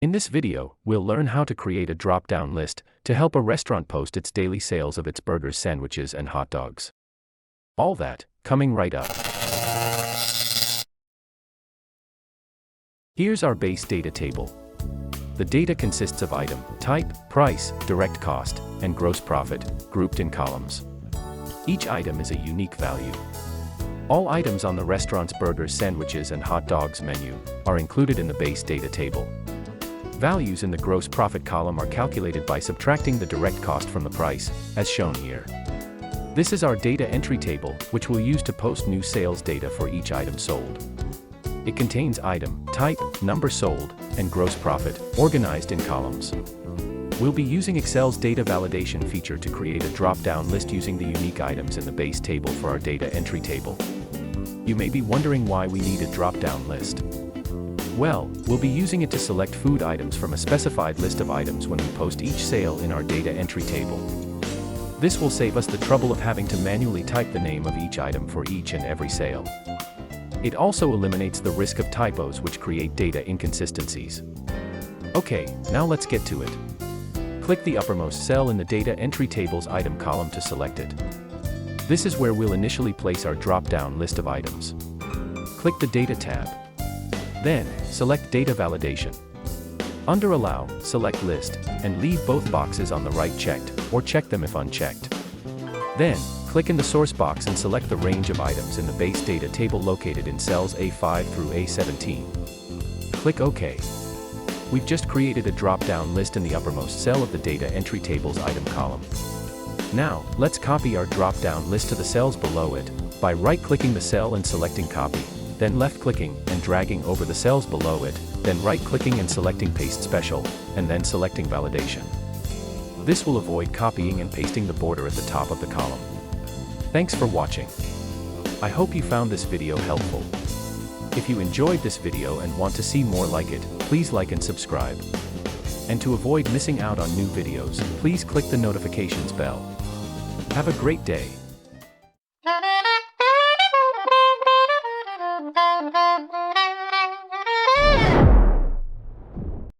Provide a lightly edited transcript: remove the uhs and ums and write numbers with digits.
In this video, we'll learn how to create a drop-down list to help a restaurant post its daily sales of its burgers, sandwiches, and hot dogs. All that, coming right up. Here's our base data table. The data consists of item, type, price, direct cost, and gross profit, grouped in columns. Each item is a unique value. All items on the restaurant's burgers, sandwiches, and hot dogs menu are included in the base data table. Values in the gross profit column are calculated by subtracting the direct cost from the price, as shown here. This is our data entry table, which we'll use to post new sales data for each item sold. It contains item, type, number sold, and gross profit, organized in columns. We'll be using Excel's data validation feature to create a drop-down list using the unique items in the base table for our data entry table. You may be wondering why we need a drop-down list. Well, we'll be using it to select food items from a specified list of items when we post each sale in our data entry table. This will save us the trouble of having to manually type the name of each item for each and every sale. It also eliminates the risk of typos which create data inconsistencies. Okay, now let's get to it. Click the uppermost cell in the data entry table's item column to select it. This is where we'll initially place our drop-down list of items. Click the Data tab. Then, select Data Validation. Under Allow, select List, and leave both boxes on the right checked, or check them if unchecked. Then, click in the source box and select the range of items in the base data table located in cells A5 through A17. Click OK. We've just created a drop-down list in the uppermost cell of the data entry table's item column. Now, let's copy our drop-down list to the cells below it by right-clicking the cell and selecting Copy, then left-clicking and dragging over the cells below it, then right-clicking and selecting Paste Special, and then selecting Validation. This will avoid copying and pasting the border at the top of the column. Thanks for watching. I hope you found this video helpful. If you enjoyed this video and want to see more like it, please like and subscribe. And to avoid missing out on new videos, please click the notifications bell. Have a great day.